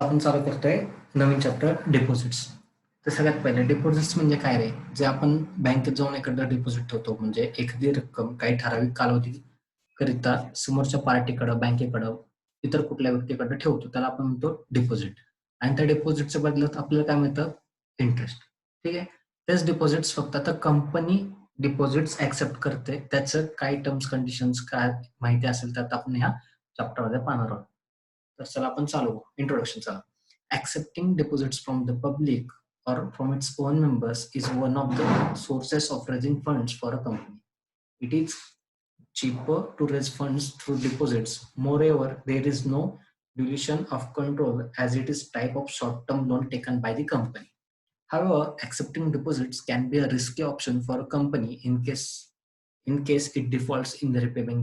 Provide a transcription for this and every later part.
आपण चालू करतोय नवीन चॅप्टर डिपॉझिट्स. तर सगळ्यात पहिले डिपॉझिट्स म्हणजे काय रे? जे आपण बँकेत जाऊन एखादं डिपॉझिट ठेवतो, म्हणजे एखादी रक्कम काही ठराविक कालावधी करिता समोरच्या पार्टीकडं, बँकेकडं, इतर कुठल्या व्यक्तीकडं ठेवतो, त्याला आपण म्हणतो डिपॉझिट. आणि त्या डिपॉझिटच्या बदल्यात आपल्याला काय मिळतं? इंटरेस्ट. ठीक आहे. तेच डिपॉझिट्स फक्त आता कंपनी डिपॉझिट्स ऍक्सेप्ट करते. त्याचं काही टर्म्स कंडिशन्स काय माहिती असेल तर आपण ह्या चॅप्टरमध्ये पाहणार आहोत. तर चला आपण चालू इंट्रोडक्शन. चला. Accepting deposits from the public or from its own members is one of the sources of raising funds for a company. It is cheaper to raise funds through deposits. Moreover, there is no dilution of control as it is type of short-term loan taken by the company. However, accepting deposits can be a risky option for a company in case it defaults in the repaying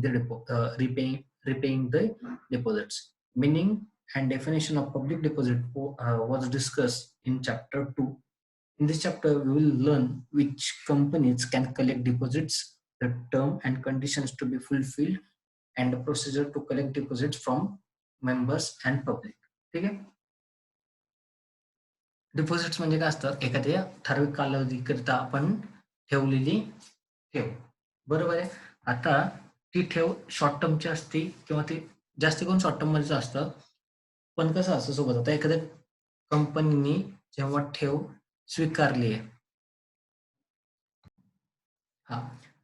the deposits. Meaning and definition of public deposit was discussed in chapter 2. In this chapter, we will learn which companies can collect deposits, the term and conditions to be fulfilled, and the procedure to collect deposits from members and public. ठीक आहे. Deposits म्हणजे काय असतात? एखाद्या ठराविक कालावधीकरिता आपण ठेवलेली ठेव. बरोबर आहे. आता ती ठेव शॉर्ट टर्मची असते किंवा ती जास्त करून शॉर्ट टर्म मध्येच असतं. पण कसं असतं सोबत, आता एखाद्या कंपनीने जेव्हा ठेव स्वीकारली आहे, हा,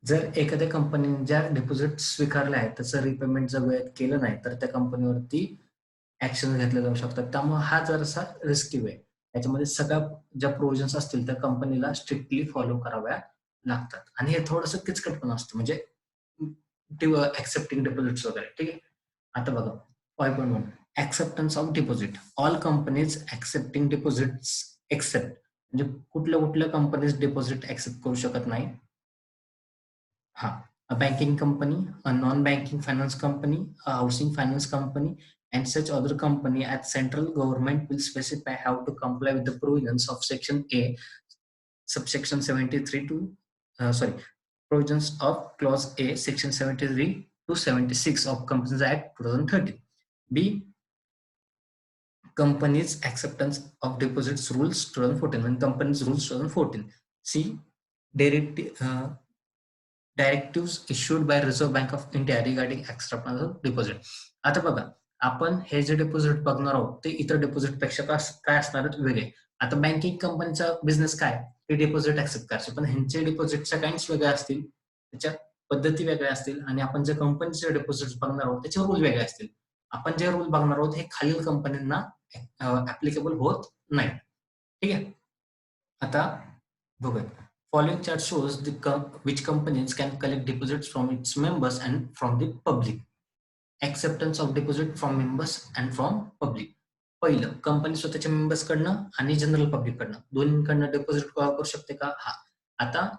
जर एखाद्या कंपनीने ज्या डिपॉझिट स्वीकारल्या आहेत त्याचं रिपेमेंट जर वेळेत केलं नाही तर त्या कंपनीवरती ऍक्शन घेतल्या जाऊ शकतात. त्यामुळे हा जरासा रिस्की वे. याच्यामध्ये सगळ्या ज्या प्रोव्हिजन्स असतील त्या कंपनीला स्ट्रिक्टली फॉलो कराव्या लागतात. आणि हे थोडंसं किचकट पण असतं, म्हणजे ऍक्सेप्टिंग डिपॉझिट्स वगैरे. ठीक आहे. आता बघा 5.1 acceptance of deposit. All companies accepting deposits except, म्हणजे कुठल्या कुठल्या कंपनीज डिपॉझिट ऍक्सेप्ट करू शकत नाही? हा, a banking company, a non-banking finance company, a housing finance company, and such other company as central government will specify how to comply with the provisions of Section A, subsection 73 to, sorry, provisions of Clause A, Section 73 to 76 of Companies Act 2013. B, Companies Acceptance of Deposits Rules 2014 and Companies Rules 2014. C, directives issued by Reserve Bank of India regarding acceptance of deposit. आता बघा, आपण हे जे deposit बघणार आहोत ते इतर deposit पेक्षा काय असणार आहेत? वेगळे. आता बँकिंग कंपनीचा बिझनेस काय? ते डिपॉझिट ऍक्सेप्ट करायचे, पण ह्यांचे डिपॉझिटच्या काइंड्स वेगळ्या असतील, त्याच्या पद्धती वेगळ्या असतील, आणि आपण जे कंपनीचे डिपॉझिट बघणार आहोत त्याचे रूल वेगळे असतील. आपण जे रूल बघणार आहोत हे खालील कंपन्यांना ऍप्लिकेबल होत नाही. ठीक आहे. आता बघूया. Following chart shows which companies can collect deposits from its members and from the public. Acceptance of deposit from members and from public. पहिलं, कंपनी स्वतःच्या मेंबर्स कडनं आणि जनरल पब्लिक कडनं दोन्हीकडनं डिपॉझिट गोळा करू शकते का? हा. आता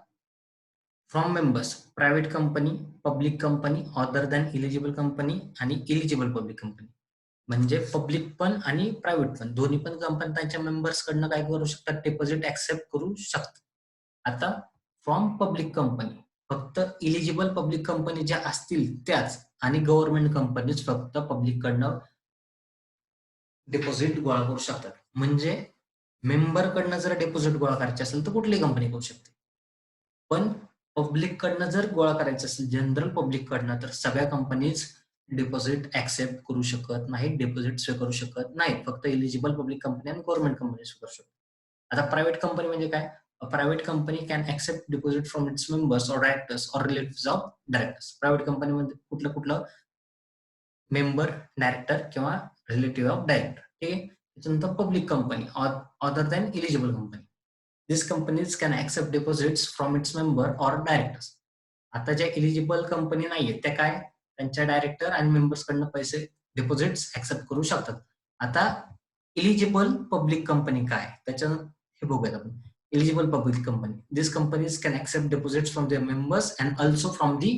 from members, private company, public company, other than eligible company आणि इलिजिबल पब्लिक कंपनी. म्हणजे पब्लिक पण आणि प्रायव्हेट पण दोन्ही पण कंपनी त्यांच्या मेंबर्स कडनं काय करू शकतात? डिपॉझिट ऍक्सेप्ट करू शकतात. आता फ्रॉम पब्लिक कंपनी फक्त इलिजिबल पब्लिक कंपनी ज्या असतील त्याच, आणि गव्हर्नमेंट कंपनीज फक्त पब्लिक कडनं डिपॉझिट गोळा करू शकतात. म्हणजे मेंबर कडनं जर डिपॉझिट गोळा करायचे असेल तर कुठलीही कंपनी करू शकते. पण पब्लिक कडनं जर गोळा करायचं असेल, जनरल पब्लिक कडनं, तर सगळ्या कंपनीज डिपॉझिट ऍक्सेप्ट करू शकत नाही, डिपॉझिट स्वीकारू शकत नाही. फक्त इलिजिबल पब्लिक कंपनी आणि गव्हर्नमेंट कंपनी स्वीकारू शकतात. आता प्रायव्हेट कंपनी म्हणजे काय? A private company can accept deposit from its members or directors or relatives of directors. Private कंपनीमध्ये कुठलं कुठलं? मेंबर, डायरेक्टर किंवा रिलेटिव्ह ऑफ डायरेक्टर. ठीक आहे. त्याच्यानंतर public company other than eligible company. This companies can accept deposits from its member or directors. आता ज्या eligible company नाहीये त्या काय? त्यांच्या डायरेक्टर आणि मेंबर्स कडनं पैसे डिपॉझिट्स ऍक्सेप्ट करू शकतात. आता इलिजिबल पब्लिक कंपनी काय? त्याच्यानं हे बघूयात आपण. Eligible public company. These companies can accept deposits from their members and also from the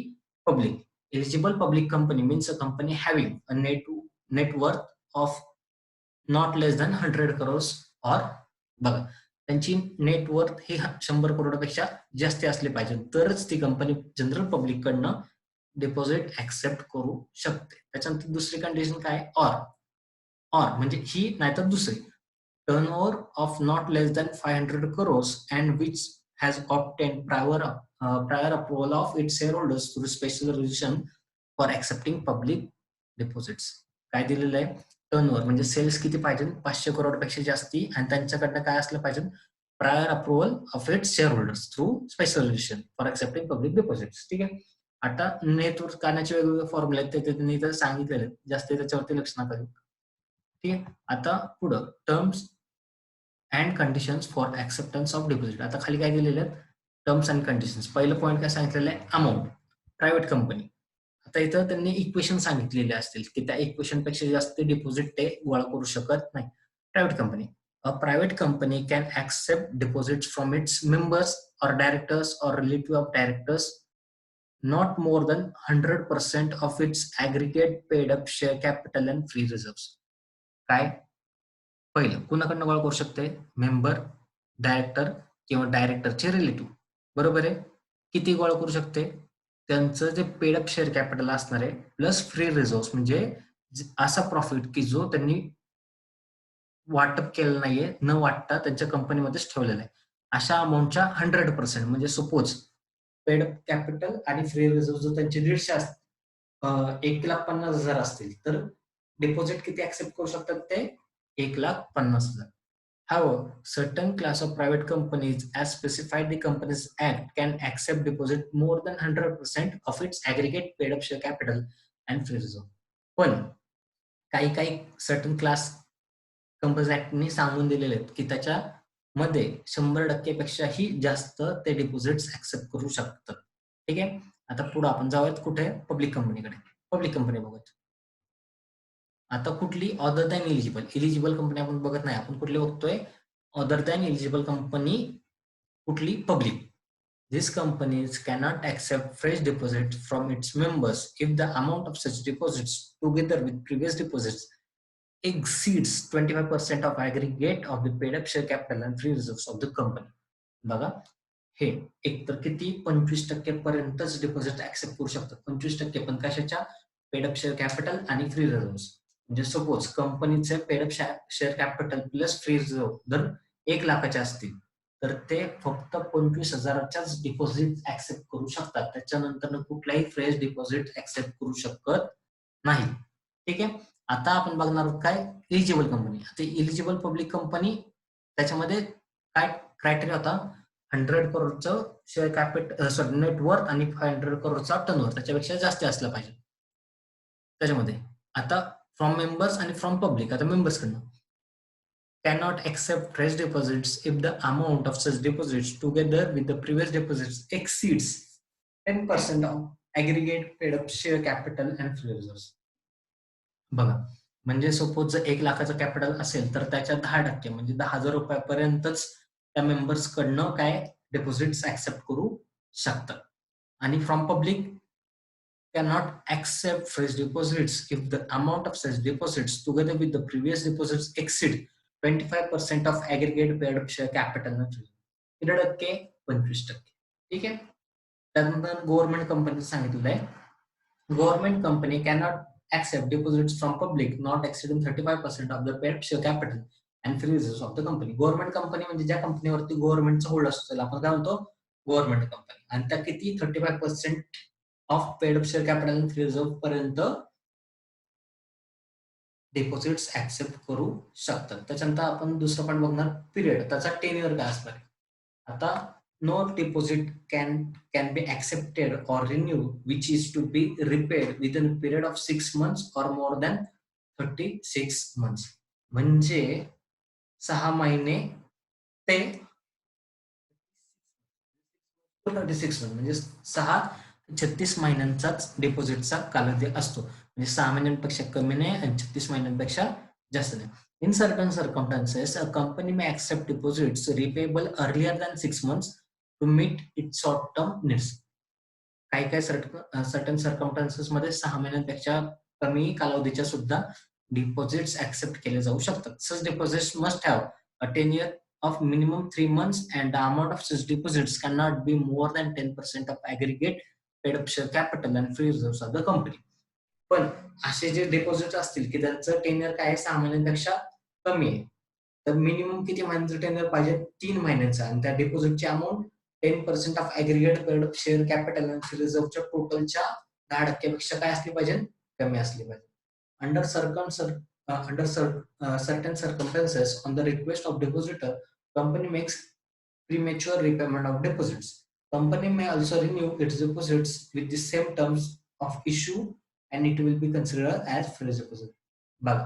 public. Eligible public company means a company having a net worth of not less than 100 crores or, बघा, त्यांची net worth ही 100 करोडपेक्षा जास्त असले पाहिजे तरच ती company general public कडनं deposit accept करू शकते. त्याच्यानंतर दुसरी कंडिशन काय? ऑर म्हणजे ही नाहीतर दुसरी, turnover of not less than 500 crores and which has obtained prior approval of its shareholders through special resolution for accepting public deposits. काय दिलेलं आहे? टर्नओव्हर म्हणजे सेल्स किती पाहिजे? 500 करोड पेक्षा जास्ती, आणि त्यांच्याकडनं काय असलं पाहिजे? Prior approval of its share holders through special resolution for accepting public deposits. ठीक आहे. आता नेट वर्थ काढण्याचे वेगवेगळे फॉर्म्युले आहेत, ते त्यांनी तर सांगितलेले आहेत, जास्त त्याच्यावरती लक्ष नका देऊ. ठीक आहे. आता पुढं terms and conditions for acceptance of deposit. आता खाली काय दिलेले आहेत? Terms and conditions. पहिलं पॉईंट काय सांगितलेलं आहे? अमाऊंट. Private company. आता इथं त्यांनी इक्वेशन सांगितलेले असतील की त्या इक्वेशन पेक्षा जास्त डिपॉझिट ते गोळा करू शकत नाही. Private company. A private company can accept deposits from its members or directors or relative of directors not more than 100% of its aggregate paid up share capital and free reserves. काय? पहिलं कुणाकडनं गोळा करू शकते? मेंबर, डायरेक्टर किंवा डायरेक्टरचे relative. बरोबर आहे. किती गोळा करू शकते? त्यांचं जे पेड अप शेअर कॅपिटल असणार आहे प्लस फ्री रिझर्व्ह, म्हणजे असा प्रॉफिट की जो त्यांनी वाटप केलं नाहीये, न वाटता त्यांच्या कंपनीमध्येच ठेवलेलं आहे, अशा अमाऊंटच्या 100%. म्हणजे सपोज पेड कॅपिटल आणि फ्री रिझर्व्ह जर त्यांचे 1,50,000 असतील, तर डिपॉझिट किती ऍक्सेप्ट करू शकतात ते? 1,50,000. However, certain class of private companies, as specified the Companies Act, can accept deposit more than 100% of its aggregate paid up share capital and free reserve. पण काही काही सर्टन क्लास कंपनीज ऍक्टनी सांगून दिलेले आहेत की त्याच्यामध्ये 100% पेक्षाही जास्त ते डिपॉझिट्स ऍक्सेप्ट करू शकतात. ठीक आहे. आता पुढे आपण जाऊयात कुठे? पब्लिक कंपनीकडे. पब्लिक कंपनी बघूयात. आता कुठली? Other than eligible. Eligible company आपण बघत नाही, आपण कुठली बघतोय? Other than eligible company. कुठली? Public. These companies cannot accept fresh deposits from its members if the amount of such deposits, together with previous deposits, exceeds 25% of aggregate of the paid up share capital and free reserves of the company. बघा, हे एकतर किती? 25% पर्यंतच deposit accept करू शकतात. 25%, पण कशाच्या? Paid up share capital आणि फ्री रिझर्व्ह. म्हणजे सपोज कंपनीचे paid up share capital plus free reserve जर 1,00,000 असतील, तर ते फक्त 25,000च्याच डिपॉझिट ऍक्सेप्ट करू शकतात. त्याच्यानंतर कुठलाही फ्रेश डिपॉझिट ऍक्सेप्ट करू शकत नाही. ठीक आहे. आता आपण बघणार आहोत काय? Eligible company. आता इलिजिबल पब्लिक कंपनी, त्याच्यामध्ये काय क्रायटेरिया होता? 100 करोडचं शेअर कॅपिटल, सॉरी, नेटवर्थ आणि 500 करोडचा टर्नओव्हर त्याच्यापेक्षा जास्त असला पाहिजे त्याच्यामध्ये. आता फ्रॉम मेंबर्स आणि फ्रॉम पब्लिक. आता मेंबर्स कडनं cannot accept fresh deposits if the amount of such deposits together with the previous deposits exceeds 10% of aggregate paid up share capital and free reserves. बघा, म्हणजे सपोज जर 1,00,000चं capital असेल, तर त्याच्या 10% म्हणजे 10,000 रुपयापर्यंतच त्या मेंबर्स कडनं काय डिपॉझिट्स ऍक्सेप्ट करू शकतात. आणि from public cannot accept fresh deposits if the amount of such deposits together with the previous deposits exceed 25% of aggregate paid up share capital. किती टक्के? 25%. ठीक आहे. त्यानंतर गव्हर्नमेंट कंपनी सांगितलेलं आहे, government company cannot accept deposits from public not exceeding 35% of the paid share capital and free reserves of the company. Government company म्हणजे ज्या कंपनीवरती गव्हर्नमेंटचा hold असतो त्याला आपण काय म्हणतो? Government company. आणि त्या किती? 35% of paid up share capital आणि फ्री रिझर्व्ह पर्यंत डिपॉझिट्स ऍक्सेप्ट करू शकतात. त्याच्यानंतर आपण दुसरं पण बघणार पिरियड. त्याचा टेन्युअर काय असणार आहे? आता no deposit can be accepted or renewed which is to be repaid within a period of 6 months or more than 36 months. म्हणजे 6 महिने ते 36 मंथ, म्हणजे 6 ते 36 महिन्यांचाच डिपॉझिटचा कालावधी असतो. म्हणजे 6 महिन्यांपेक्षा कमी नाही आणि 36 महिन्यांपेक्षा जास्त नाही. In certain circumstances, a company may accept deposits repayable earlier than 6 months to meet its short-term needs. काही काही सर्टन सर्कमस्टान्सेस मध्ये 6 महिन्यांपेक्षा कमी कालावधीच्या सुद्धा डिपॉझिट्स ऍक्सेप्ट केले जाऊ शकतात. Such deposits must have a tenure of minimum 3 months and the amount of such deposits cannot be more than 10% of aggregate paid up share capital and free reserves of the company. पण असे जे deposit असतील की त्यांचं tenure काय आहे 6 महिन्यांपेक्षा कमी आहे, तर मिनिमम किती महिन्याचं टेन्युअर पाहिजे? 3 महिन्याचं. आणि त्या डिपॉझिटची amount 10% of aggregate share capital आणि रिझर्व्हच्या टोटलच्या 10% पेक्षा काय असली पाहिजे? कमी असली पाहिजे. Under certain circumstances, on the request of depositor, company makes premature repayment of deposits. Company may also renew its deposits with the same terms of issue and it will be considered as fresh deposit. बघा,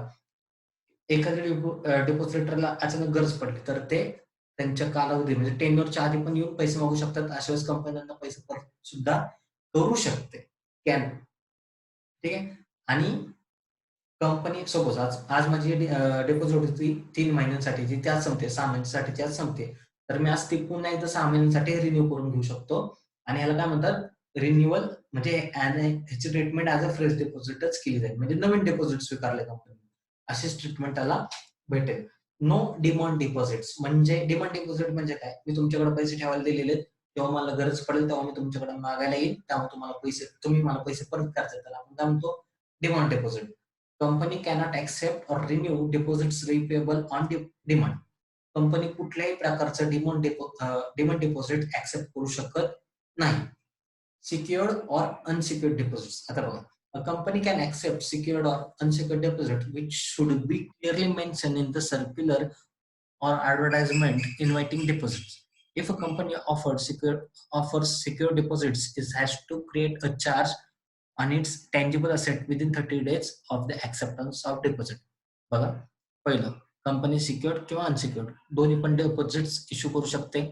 एखाद्या डिपॉझिटरला अचानक गरज पडली तर ते त्यांच्या कालावधी म्हणजे टेन्युअरच्या आधी पण येऊन पैसे मागू शकतात. अशा वेळेस कंपनी त्यांना पैसे परत सुद्धा करू शकते. कॅन. ठीक आहे. आणि कंपनी सपोज आज आज माझी डिपॉझिट होती 3 महिन्यांसाठीची, त्याच संपते. 6 महिन्यांसाठी त्याच संपते. तर मी आज ती पुन्हा एकदा 6 महिन्यांसाठी रिन्यू करून घेऊ शकतो. आणि ह्याला काय म्हणतात? रिन्युअल. म्हणजे ह्याची ट्रीटमेंट ॲज अ फ्रेश डिपॉझिटच केली जाईल. म्हणजे नवीन डिपॉझिट स्वीकारले कंपनी. अशीच ट्रीटमेंट त्याला भेटेल. No demand deposits. म्हणजे डिमांड डिपॉझिट म्हणजे काय? मी तुमच्याकडे पैसे ठेवायला दिलेले आहेत. जेव्हा मला गरज पडेल तेव्हा मी तुमच्याकडे मागायला येईल. तेव्हा तुम्ही मला पैसे परत करताय. त्याला आपण काय म्हणतो? Demand deposit. Company cannot accept or renew deposits repayable on demand. Company कुठल्याही प्रकारचं डिमांड डिपॉझिट ऍक्सेप्ट करू शकत नाही. Secured or unsecured deposits. आता बघा, a company can accept secured or unsecured deposit which should be clearly mentioned in the circular or advertisement inviting deposits. If a company offers secure deposits, it has to create a charge on its tangible asset within 30 days of the acceptance of deposit. बघा, पहिलं, company secured किंवा unsecured दोन्ही पण deposits issue करू शकते.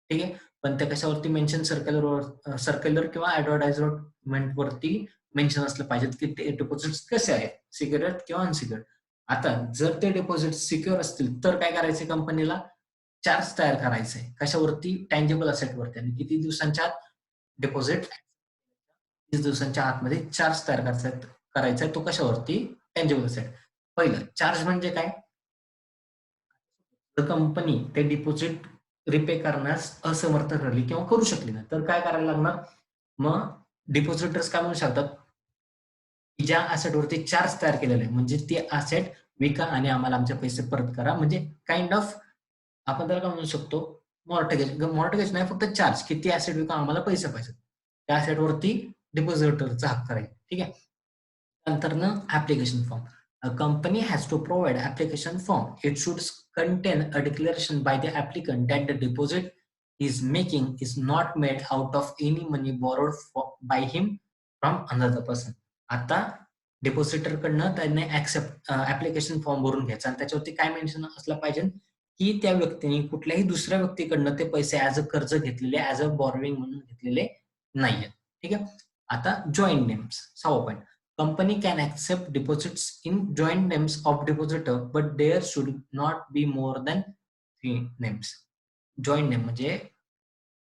ठीक आहे. पण ते कशावरती मेन्शन? सर्क्युलर किंवा ऍडव्हर्टाइजमेंट वरती मेन्शन असलं पाहिजे की ते डिपॉझिट्स कसे आहेत, सिक्युअर्ड किंवा अनसिक्युअर्ड. आता जर ते डिपॉझिट सिक्युअर असतील तर काय करायचे? कंपनीला चार्ज तयार करायचे. कशावरती? टँजेबल असेटवरती. आणि किती दिवसांच्या आत? डिपॉझिट 30 दिवसांच्या आतमध्ये चार्ज तयार करायचा आहे. तो कशावरती? टँजेबल असेट. पहिलं, चार्ज म्हणजे काय? जर कंपनी ते डिपॉझिट रिपे करण्यास असमर्थ ठरली किंवा करू शकली नाही तर काय करायला लागणार? मग डिपॉझिटर्स काय म्हणू शकतात? की ज्या ॲसेटवरती चार्ज तयार केलेला आहे म्हणजे ते ॲसेट विका आणि आम्हाला आमचे पैसे परत करा. म्हणजे काइंड ऑफ आपण त्याला काय म्हणू शकतो? मॉर्टगेज नाही, फक्त चार्ज. किती ॲसेट विका, आम्हाला पैसे पाहिजेत. त्या ॲसेटवरती डिपॉझिटरचा हक्क राहील. ठीक आहे. नंतरनं application form. A company has to provide application form. It should contain a declaration by the applicant that the deposit he is making is not made out of any money borrowed by him from another person. आता depositor कडनं त्यांनी application form भरून घ्यायचा आणि त्याच्यावरती काय mention असलं पाहिजे की त्या व्यक्तीने कुठल्याही दुसऱ्या व्यक्तीकडनं ते पैसे ऍज अ कर्ज घेतलेले, ऍज अ बॉरोविंग म्हणून घेतलेले नाहीयेत. ठीक आहे. आता जॉईंट नेम्स. 6वा point. Company can accept deposits in joint names of depositor, but there should not be more than 3 names. Joint name म्हणजे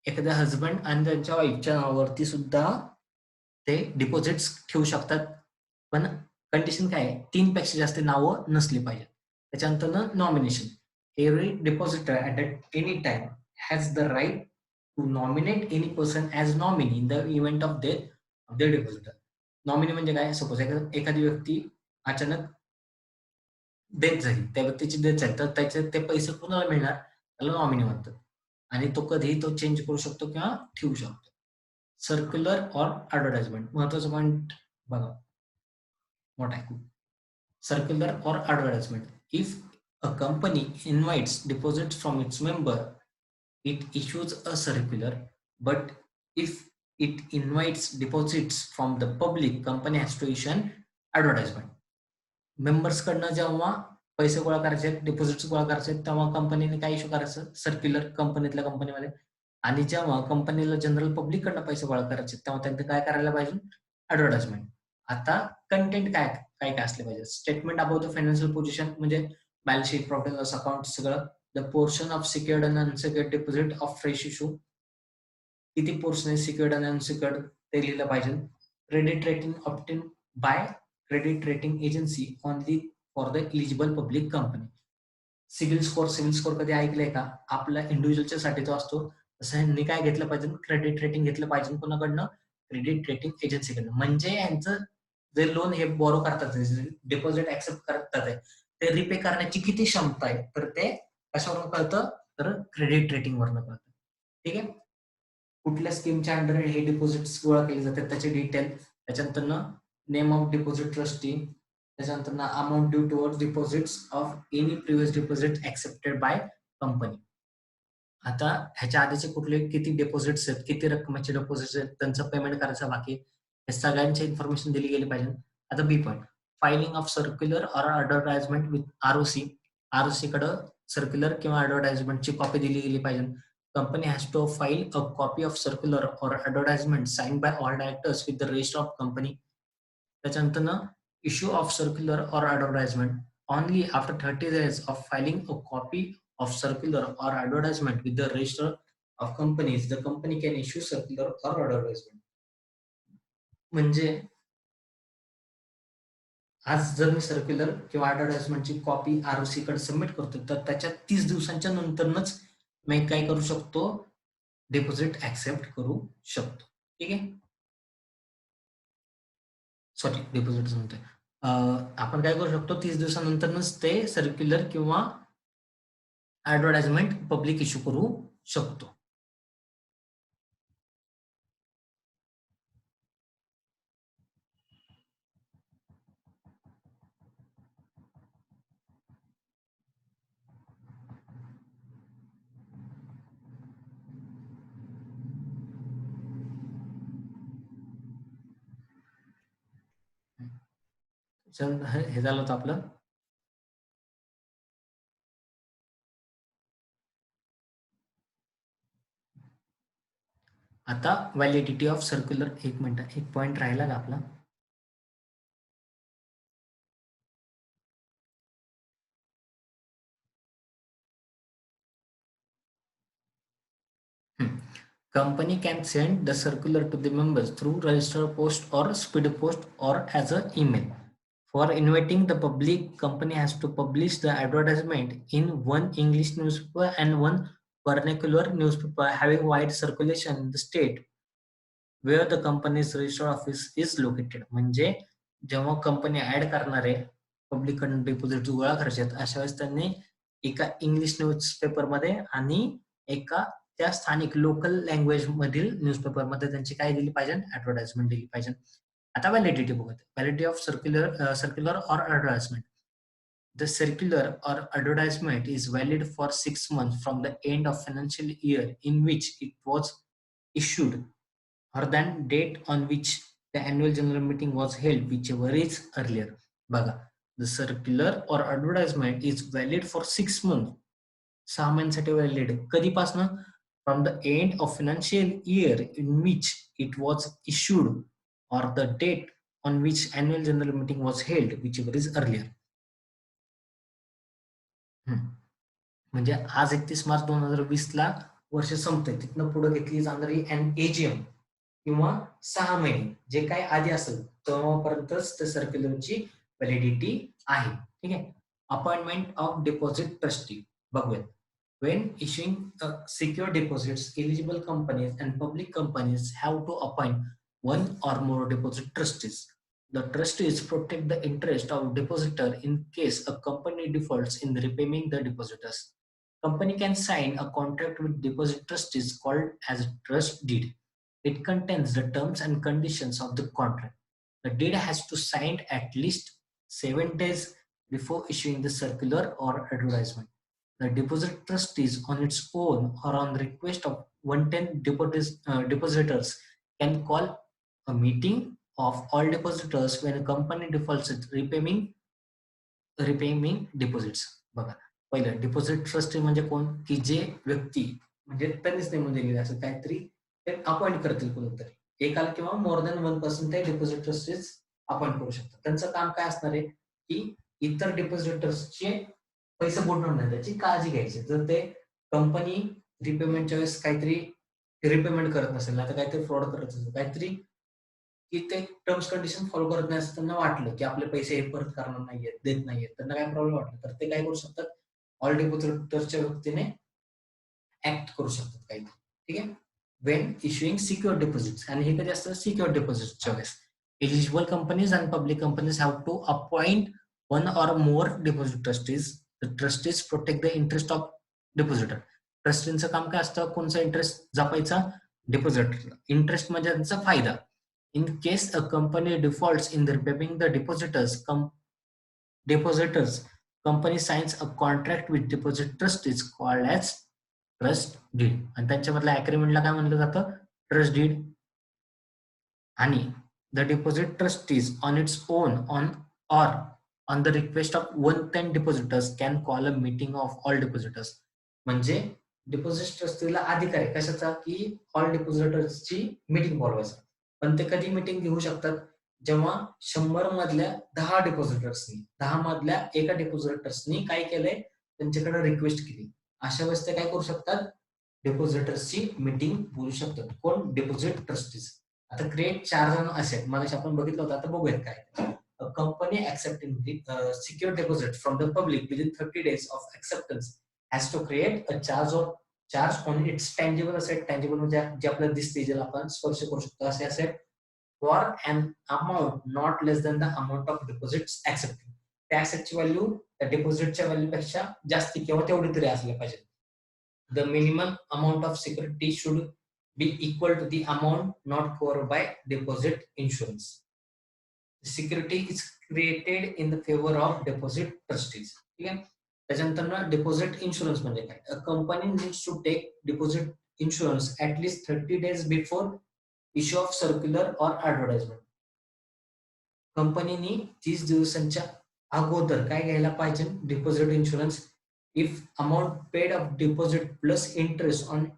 एखाद्या हजबंड आणि त्यांच्या वाईफच्या नावावरती सुद्धा ते डिपॉझिट्स ठेवू शकतात. पण कंडिशन काय आहे? 3 पेक्षा जास्त नावं नसली पाहिजेत. त्याच्यानंतर nomination. Every depositor at any time has the right to nominate any person as nominee in the event of death of the depositor. Nominee म्हणजे काय? सपोज एखादी व्यक्ती अचानक डेथ झाली, त्या व्यक्तीची डेथ झाली, तर त्याचे ते पैसे कुणाला मिळणार? त्याला नॉमिनी म्हणतात. आणि तो कधीही तो चेंज करू शकतो किंवा ठेवू शकतो. Circular or advertisement. महत्वाचं पॉईंट बघा, मोठा आहे खूप. Circular or advertisement. If a company invites deposits from its member, it issues a circular. But if it invites deposits from the public, company has to issue an advertisement. Members कडनं जेव्हा पैसे गोळा करायचे, deposits गोळा करायचे, तेव्हा कंपनीने काय इश्यू करायचं? सर्क्युलर, कंपनीतल्या कंपनीमध्ये. आणि जेव्हा कंपनीला जनरल पब्लिक कडनं पैसे गोळा करायचे तेव्हा त्यांनी काय करायला पाहिजे? ऍडव्हर्टाइजमेंट. आता कंटेंट काय काय काय असले पाहिजे? Statement about the financial position म्हणजे balance sheet, profit loss account सगळं. The portion of secured and unsecured deposit of fresh issue. किती पोर्शन आहे सिक्युअर्ड आणि अनसिक्युअर्ड ते लिहिलं पाहिजे. Credit rating obtain by credit rating agency only for the eligible public company. CIBIL score कधी ऐकलंय का? आपल्या इंडिव्हिज्युअलच्या साठी तो असतो. तसं ह्यांनी काय घेतलं पाहिजे? क्रेडिट रेटिंग घेतलं पाहिजे. कोणाकडनं? क्रेडिट रेटिंग एजन्सीकडनं. म्हणजे यांचं जे लोन हे बोरो करतात, डिपॉझिट ऍक्सेप्ट करतात आहे, ते रिपे करण्याची किती क्षमता आहे, तर ते कशावरून कळतं, तर क्रेडिट रेटिंग वरनं कळतं. ठीक आहे. कुठल्या स्कीमच्या अंडर हे डिपॉझिट्स गोळा केले जातात त्याचे डिटेल, त्याच्यानंतर नेम ऑफ डिपॉझिट ट्रस्टी, त्याच्यानंतर amount due towards deposits of any previous deposit accepted by company. आता ह्याच्या आधीचे कुठले किती डिपॉझिट्स आहेत, किती रकमेचे डिपॉझिट्स आहेत, त्यांचं पेमेंट करायचं बाकी, हे सगळ्यांची इन्फॉर्मेशन दिली गेली पाहिजे. आता B point, filing of circular or advertisement with ROC. ROC कडं सर्क्युलर किंवा ॲडव्हर्टाइजमेंटची कॉपी दिली गेली पाहिजे. Company has to file a copy of circular or advertisement sign by all directors with the register of company. त्याच्यानंतर issue of circular or advertisement only after 30 days of filing a copy of circular or advertisement with the register of companies, the company can issue circular or advertisement. म्हणजे आज जर मी circular किंवा ॲडव्हर्टाइजमेंटची copy ROC कडे submit करतो, तर त्याच्या 30 दिवसांच्या नंतरच मी काय करू शकतो, डिपॉझिट ऍक्सेप्ट करू शकतो. ठीक आहे. सॉरी, डिपॉझिट म्हणतोय, आपण काय करू शकतो, 30 दिवसानंतरच ते सर्क्युलर किंवा ॲडव्हर्टाइजमेंट पब्लिक इश्यू करू शकतो. हे झालं होतं आपलं. आता व्हॅलिडिटी ऑफ सर्क्युलर, एक मिनिट, एक पॉइंट राहिला का आपला. Company can send the circular to the members through registered post or speed post or as an email. For inviting the public, company has to publish the advertisement in one English newspaper and one vernacular newspaper having wide circulation in the state where the company's registered office is located. म्हणजे जेव्हा company add करणार आहे, public कडून deposit गोळा करायचे आहेत, अशा वेळेस त्यांनी एका इंग्लिश न्यूजपेपर मध्ये आणि एका त्या स्थानिक लोकल लँग्वेज मधील न्यूजपेपर मध्ये त्यांची काय दिली पाहिजे, ऍडव्हर्टाइजमेंट दिली पाहिजे. आता व्हॅलिडिटी बघूया. Validity of circular or advertisement. The circular or advertisement is valid for 6 months from the end of financial year in which it was issued or than date on which the annual general meeting was held, whichever is earlier. बघा, the circular or advertisement is valid for 6 months. 6 महिन्यांसाठी valid. कधीपासनं? From the end of financial year in which it was issued or the date on which annual general meeting was held, whichever is earlier. म्हणजे आज 31 मार्च 2020 ला वर्ष संपतंय, तिथनं पुढे घेतली जाणारी AGM किंवा 6 महिने जे काही आधी असेल तेव्हापर्यंतच त्या सर्क्युलरची व्हॅलिडिटी आहे. ठीक आहे. अपॉइंटमेंट ऑफ डिपॉझिट ट्रस्टी बघूयात. When issuing secure deposits, eligible companies and public companies have to appoint one or more deposit trustees. The trustees protect the interest of depositor in case a company defaults in repaying the depositors. Company can sign a contract with deposit trustees called as a trust deed. It contains the terms and conditions of the contract. The deed has to signed at least 7 days before issuing the circular or advertisement. The deposit trustees on its own or on the request of 110 depositors can call a meeting of all depositors when a company defaults at repaying deposits. बघा, पहिलं deposit trustee म्हणजे कोण, की जे व्यक्ती म्हणजे त्यांनीच नेमून दिलेले असं काहीतरी ते अपॉइंट करतील कोणीतरी, एकाला किंवा मोर दॅन 1% ते डिपॉझिट ट्रस्टीज अपॉइंट करू शकतात. त्यांचं काम काय असणार आहे, की इतर डिपॉझिटर्सचे पैसे बुडणार नाही त्याची काळजी घ्यायची. जर ते कंपनी रिपेमेंटच्या वेळेस काहीतरी रिपेमेंट करत नसेल, आता काहीतरी फ्रॉड करत असेल, काहीतरी की ते टर्म्स कंडिशन फॉलो करत नाही असं त्यांना वाटलं, की आपले पैसे हे परत करणार नाहीयेत, देत नाहीयेत, त्यांना काय प्रॉब्लेम वाटला, तर ते काय करू शकतात, ऑल डिपॉझिटरच्या व्यक्तीने ऍक्ट करू शकतात काही. ठीक आहे. वेन इश्युइंग सिक्युअर डिपॉझिट्स, आणि हे कधी असतं, सिक्युअर डिपॉझिटच्या वेळेस. Eligible companies and public companies have to appoint one or more deposit trustees. The trustees protect the interest of depositor. ट्रस्टींचं काम काय असतं, कोणचा इंटरेस्ट जपायचा, डिपॉझिटर. इंटरेस्ट म्हणजे त्यांचा फायदा. In case a company defaults in repaying the depositors, company signs a contract with deposit trustees called as trust deed. आणि त्यांच्यामधल्या अग्रीमेंटला काय म्हणलं जातं, ट्रस्ट डीड. आणि the deposit trustees on its own or on the request of 110 depositors can call a meeting of all depositors. म्हणजे deposit ट्रस्टीला अधिकार आहे कशाचा, की ऑल डिपॉझिटर्सची मीटिंग बोलवायचा. पण ते कधी मीटिंग घेऊ शकतात, जेव्हा 100 मधल्या 10 डिपॉझिटर्सनी 10 मधल्या एका डिपॉझिटर्सनी काय केलंय, त्यांच्याकडे रिक्वेस्ट केली, अशा वेळेस ते काय करू शकतात, डिपॉझिटर्सची मीटिंग बोलू शकतात. कोण, डिपॉझिट ट्रस्टीज. आता क्रिएट 4 जण असेल, मगाशी आपण बघितलं होतं, आता बघूयात काय. Company accepting secure deposit from the public within 30 days of acceptance has to create a charge on its tangible asset. Tangible म्हणजे जे आपल्याला दिसते, ज्याला आपण स्पर्श करू शकतो असे asset, for an amount not less than the amount of deposits accepted. त्या assetची व्हॅल्यू त्या डिपॉझिटच्या व्हॅल्यू पेक्षा जास्ती किंवा तेवढी तरी असली पाहिजे. The minimum amount of security should be equal to the amount not covered by deposit insurance. The security is created in the favor of deposit trustees. ठीक आहे. त्याच्यानंतर डिपॉझिट इन्शुरन्स म्हणजे काय, a company needs to take deposit insurance at least 30 days before issue of circular or advertisement. कंपनीनी 30 दिवसांच्या अगोदर काय घ्यायला पाहिजे, deposit insurance. If amount paid of deposit plus interest on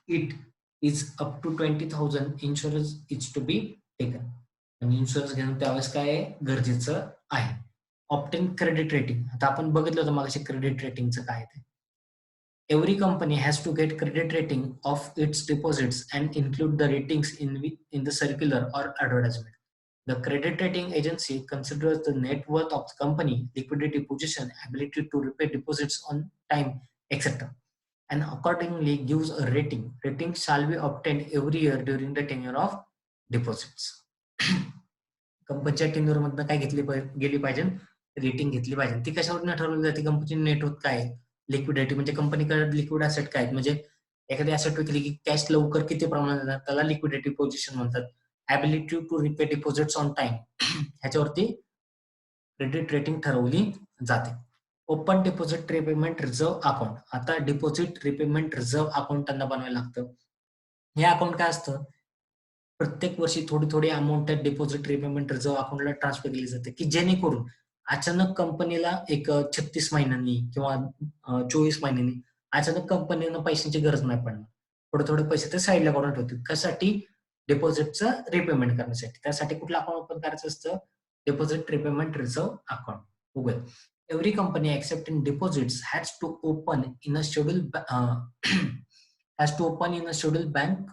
it is up to 20,000, insurance is to be taken. आणि insurance घेणं त्यावेळेस काय आहे, गरजेचं आहे. Obtain credit rating. आता आपण बघितलं होतं मागाशी क्रेडिट रेटिंगचं काय ते. Every company has to get credit rating of its deposits and include the ratings in the circular or advertisement. The credit rating agency considers the net worth of the company, liquidity position, ability to repay deposits on time, etc., and accordingly gives a rating. Rating shall be obtained every year during the tenure of deposits. कंपनीच्या tenure मधनं काय गेली पाहिजे, rating घेतली पाहिजे. ती कशावरून ठरवली जाते, कंपनीची नेटवर्थ काय, लिक्विडिटी म्हणजे कंपनीकडे लिक्विड ऍसेट काय, म्हणजे एखादी ऍसेट विकली की कॅश लवकर किती प्रमाणात येणार, त्याला लिक्विडिटी पोझिशन म्हणतात. Ability to repay deposits on time, ह्याच्यावरती क्रेडिट रेटिंग ठरवली जाते. Open deposit repayment reserve account. आता डिपॉझिट रिपेमेंट रिझर्व्ह अकाउंट त्यांना बनवायला लागतं. हे अकाउंट काय असतं, प्रत्येक वर्षी थोडी अमाऊंट त्या डिपॉझिट रिपेमेंट रिझर्व्ह अकाउंटला ट्रान्सफर केली जाते, की जेणेकरून अचानक कंपनीला एक 36 महिन्यांनी किंवा 24 महिन्यांनी अचानक कंपनीनं पैशांची गरज नाही पडणार. थोडे पैसे ते साईडला काढून ठेवतील. कशासाठी, डिपॉझिटचं रिपेमेंट करण्यासाठी. त्यासाठी कुठलं अकाउंट ओपन करायचं असतं, डिपॉझिट रिपेमेंट रिझर्व्ह अकाउंट. बघूया. Every company accepting deposits has to open in a schedule bank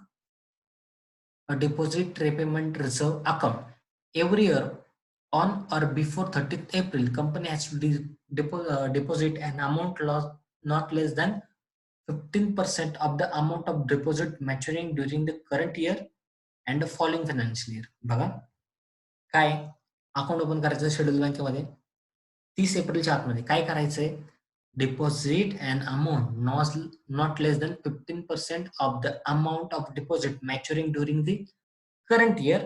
a deposit repayment reserve account. Every year on or before 30th April, company has to deposit an amount not less than 15% of the amount of deposit maturing during the current year and the following financial year. बघा काय, account open करायचं schedule बँकेमध्ये 30 एप्रिलच्या आतमध्ये काय करायचंय, deposit an amount not less than 15% of the amount of deposit maturing during the current year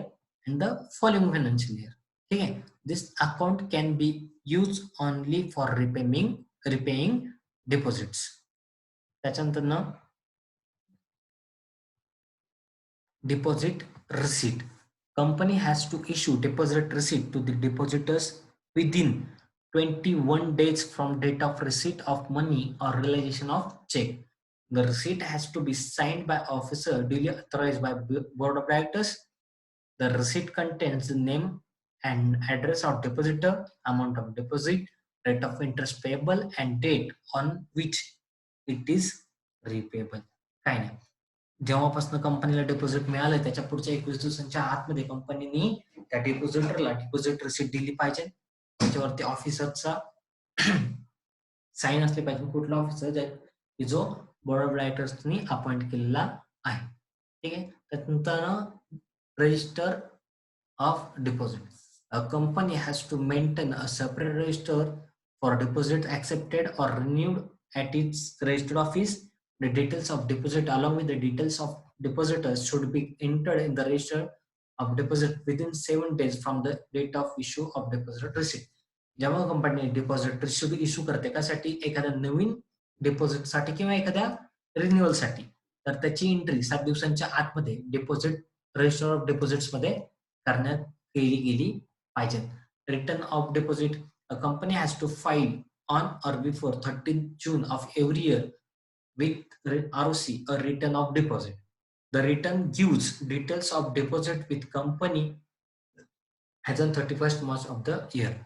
and the following financial year. ठीक आहे. This account can be used only for repaying deposits. त्याच्यानंतर deposit receipt. Company has to issue deposit receipt to the depositors within 21 days from date of receipt of money or realization of check. The receipt has to be signed by officer duly authorized by board of directors. The receipt contains the name and address of depositor, amount of deposit, rate of interest payable, and date on which it is repayable. काय नाही, जेव्हापासून कंपनीला deposit मिळालं त्याच्या पुढच्या 21 दिवसांच्या आतमध्ये कंपनीने त्या डिपॉझिटरला डिपॉझिट रिसीट दिली पाहिजे. त्याच्यावरती ऑफिसरचा साईन असले पाहिजे. कुठला ऑफिसर, जो बोर्ड ऑफ डायरेक्टर्सनी अपॉइंट केलेला आहे. ठीक आहे. त्यानंतर register of deposit. A company has to maintain a separate register for deposit accepted or renewed at its registered office. The details of deposit along with the details of depositors should be entered in the register of deposit within 7 days from the date of issue of deposit receipt. जेव्हा company deposit receipt issue करते कशासाठी, एखाद्या नवीन डिपॉझिटसाठी किंवा एखाद्या रिन्युअलसाठी, तर त्याची entry 7 दिवसांच्या आतमध्ये डिपॉझिट रजिस्टर ऑफ डिपॉझिट्स मध्ये करण्यात केली गेली पाहिजे. Return of deposit, a company has to file on or before 13 June of every year with ROC a return of deposit. The return gives details of deposit with company as on 31st March of the year.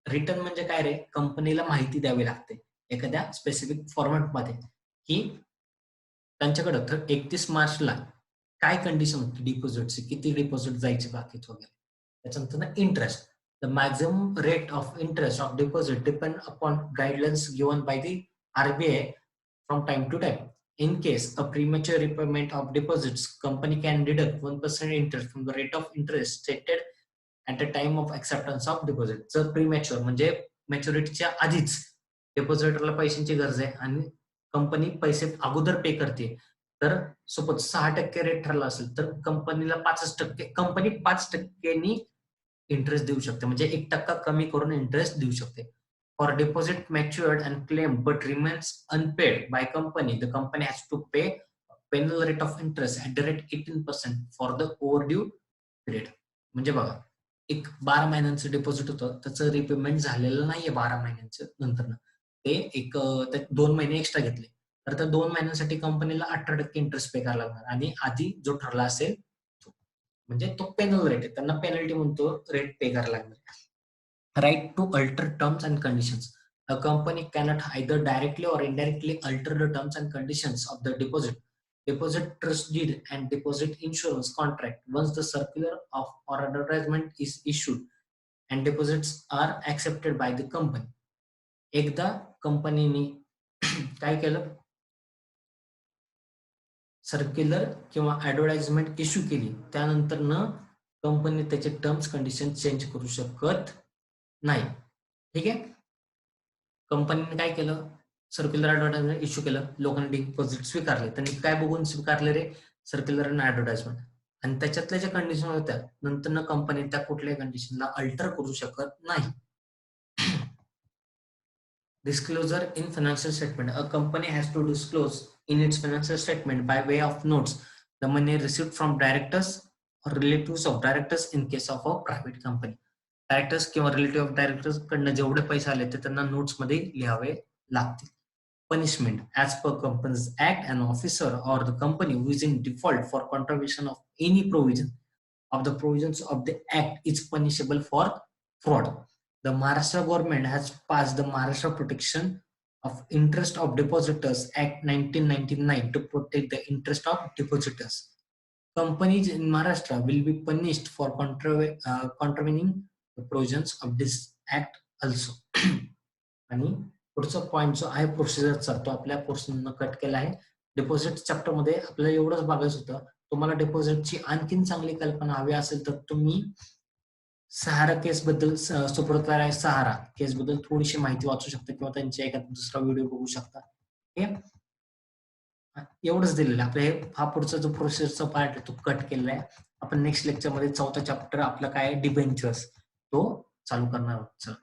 Return म्हणजे काय रे, कंपनीला माहिती द्यावी लागते एखाद्या specific फॉर्मॅटमध्ये की त्यांच्याकडे 31 मार्चला काय कंडिशन होती डिपॉझिटची, किती डिपॉझिट जायचे बाकीच वगैरे. त्याच्यानंतर interest, the maximum rate of interest of deposit depend upon guidelines given by the RBI from time to time. In case a premature repayment of deposits, company can deduct 1% interest from the rate of interest stated at the time of acceptance of deposit. जर premature म्हणजे मॅच्युरिटीच्या आधीच डिपॉझिटरला पैशांची गरज आहे आणि company पैसे अगोदर पे करते, तर सपोज 6% रेट ठरला असेल तर कंपनीला 5% कंपनी 5%नी इंटरेस्ट देऊ शकते, म्हणजे 1% कमी करून इंटरेस्ट देऊ शकते. For deposit matured and claimed but remains unpaid by company, the company has to pay a penal rate of interest at the rate 18% for the overdue period. म्हणजे बघा, एक 12 महिन्यांचं डिपॉझिट होतं, त्याचं रिपेमेंट झालेलं नाहीये 12 महिन्यांचं नंतर, ते एक 2 महिने एक्स्ट्रा घेतले, तर त्या 2 महिन्यांसाठी कंपनीला 18% इंटरेस्ट पे करायला लागणार आणि आधी जो ठरला असेल म्हणजे तो पेनल रेट आहे, त्यांना पेनल्टी म्हणतो, रेट पे करायला लागणार. Right to alter terms and conditions. A company cannot either directly or indirectly alter the terms and conditions of the deposit trust deed and deposit insurance contract once the circular of or advertisement is issued and deposits are accepted by the company. एकदा कंपनीने काय केलं, circular किंवा advertisement issue केली, त्यानंतर न company त्याचे terms condition change करू शकत नाही. ठीक आहे, कंपनीने काय केलं, सर्क्युलर ऍडव्हर्टाइजमेंट इश्यू केलं, लोकांनी डिपॉझिट स्वीकारले, त्यांनी काय बघून स्वीकारले रे, सर्क्युलर आणि ऍडव्हर्टाइजमेंट, आणि त्याच्यातल्या ज्या कंडिशन होत्या नंतर न कंपनी त्या कुठल्याही कंडिशनला अल्टर करू शकत नाही. Disclosure in financial statement. A company has to disclose in its financial statement by way of notes the money received from directors or relatives of directors in case of a private company. Directors किंवा relative of directors कडनं जेवढे पैसे आले ते त्यांना notes मध्ये लिहावे लागतील. Punishment. As per Companies Act, an officer or the company who is in default for contravention of any provision of the provisions of the Act is punishable for fraud. The Maharashtra government has passed the Maharashtra Protection of Interest of Depositors Act 1999 to protect the interest of depositors. Companies in Maharashtra will be punished for contravening the provisions of this act also. आणि पुढचा point जो आहे प्रोसिजरचा, तो आपल्या portion cut केला आहे. Deposit chapter मध्ये आपल्याला एवढंच बघायचं होतं. तुम्हाला डिपॉझिटची आणखीन चांगली कल्पना हवी असेल तर तुम्ही सहारा केस बद्दल, सुब्रता राय सहारा केस बद्दल थोडीशी माहिती वाचू शकता किंवा त्यांच्या एखादा दुसरा व्हिडिओ बघू शकता. एवढंच दिलेलं आपल्या हा पुढचा जो प्रोसेसचा पार्ट आहे तो कट केलेला आहे. आपण नेक्स्ट लेक्चर मध्ये 4था चॅप्टर आपला काय डिबेंचर्स तो चालू करणार आहोत. चला.